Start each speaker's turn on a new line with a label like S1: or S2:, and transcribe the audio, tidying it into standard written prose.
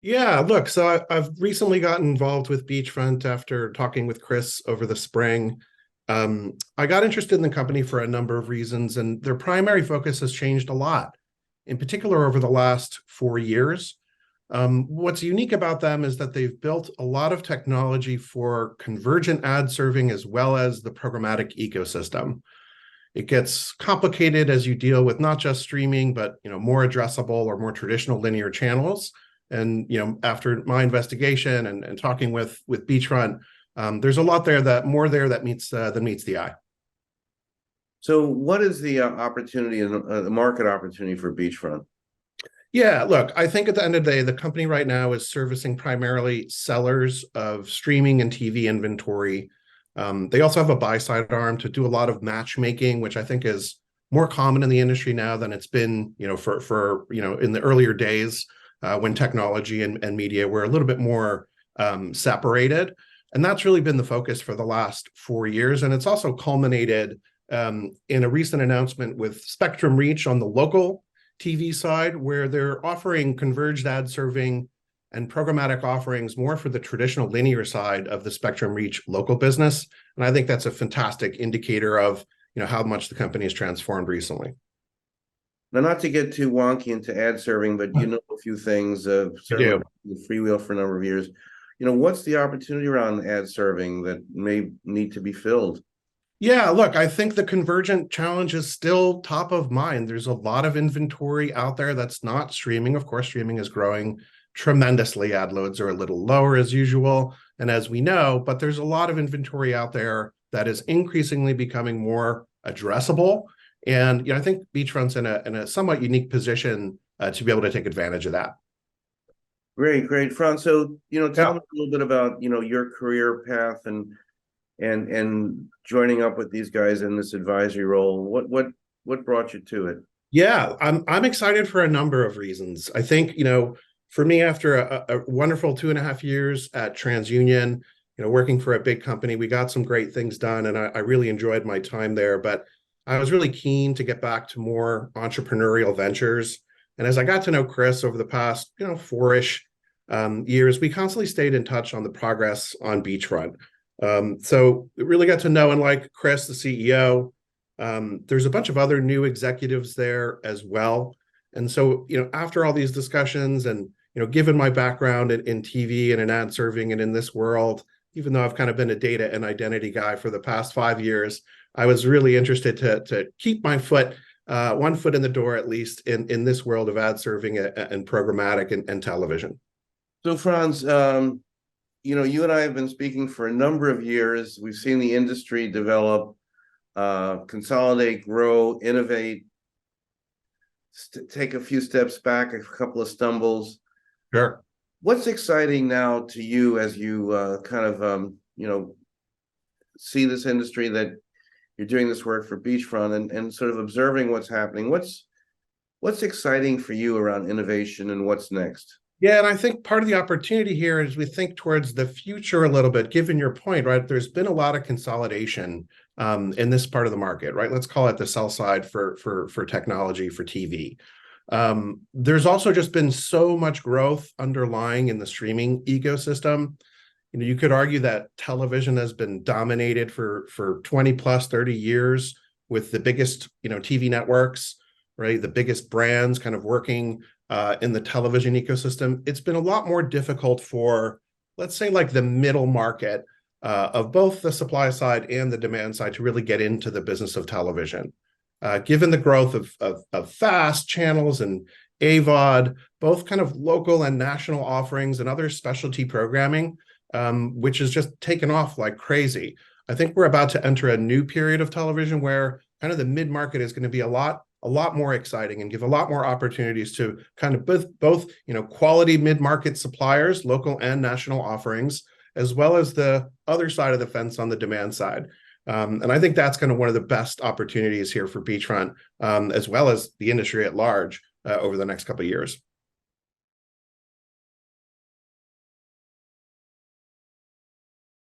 S1: Yeah, look, so I've recently gotten involved with Beachfront after talking with Chris over the spring. I got interested in the company for a number of reasons, and their primary focus has changed a lot, in particular over the last 4 years. What's unique about them is that they've built a lot of technology for convergent ad serving as well as the programmatic ecosystem. It gets complicated as you deal with not just streaming, but more addressable or more traditional linear channels. And after my investigation and talking with Beachfront, there's a lot there that more there that meets than meets the eye.
S2: So, what is the opportunity and the market opportunity for Beachfront?
S1: Yeah, look, I think at the end of the day, the company right now is servicing primarily sellers of streaming and TV inventory. They also have a buy side arm to do a lot of matchmaking, which I think is more common in the industry now than it's been, for in the earlier days when technology and media were a little bit more separated. And that's really been the focus for the last 4 years. And it's also culminated in a recent announcement with Spectrum Reach on the local TV side, where they're offering converged ad serving and programmatic offerings more for the traditional linear side of the Spectrum Reach local business. And I think that's a fantastic indicator of how much the company has transformed recently.
S2: Now, not to get too wonky into ad serving, but you know a few things.
S1: I
S2: Certainly,
S1: do.
S2: freewheel for a number of years. What's the opportunity around ad serving that may need to be filled?
S1: Yeah, look, I think the convergent challenge is still top of mind. There's a lot of inventory out there that's not streaming. Of course, streaming is growing tremendously. Ad loads are a little lower as usual, and as we know, but there's a lot of inventory out there that is increasingly becoming more addressable. And I think Beachfront's in a somewhat unique position to be able to take advantage of that.
S2: Great, great, Frans. So, tell
S1: Yeah.
S2: me a little bit about your career path and joining up with these guys in this advisory role. What brought you to it?
S1: Yeah, I'm excited for a number of reasons. I think, for me, after a wonderful 2.5 years at TransUnion, working for a big company, we got some great things done, and I really enjoyed my time there. But I was really keen to get back to more entrepreneurial ventures. And as I got to know Chris over the past, four-ish years, we constantly stayed in touch on the progress on Beachfront. So really got to know and like Chris, the CEO. There's a bunch of other new executives there as well. And so, after all these discussions and, given my background in TV and in ad serving and in this world, even though I've kind of been a data and identity guy for the past 5 years, I was really interested to keep my one foot in the door, at least in this world of ad serving and programmatic and television.
S2: So, Frans, you and I have been speaking for a number of years. We've seen the industry develop, consolidate, grow, innovate, take a few steps back, a couple of stumbles.
S1: Sure.
S2: What's exciting now to you as you see this industry that you're doing this work for Beachfront and sort of observing what's happening? What's exciting for you around innovation and what's next?
S1: Yeah, and I think part of the opportunity here is we think towards the future a little bit, given your point, right? There's been a lot of consolidation in this part of the market, right? Let's call it the sell side for technology, for TV. There's also just been so much growth underlying in the streaming ecosystem. You could argue that television has been dominated for 20 plus 30 years with the biggest, TV networks, right? The biggest brands kind of working in the television ecosystem. It's been a lot more difficult for, let's say, like the middle market of both the supply side and the demand side to really get into the business of television. Given the growth of fast channels and AVOD, both kind of local and national offerings and other specialty programming, which has just taken off like crazy. I think we're about to enter a new period of television where kind of the mid-market is going to be a lot more exciting and give a lot more opportunities to kind of both quality mid-market suppliers, local and national offerings, as well as the other side of the fence on the demand side. And I think that's kind of one of the best opportunities here for Beachfront, as well as the industry at large over the next couple of years.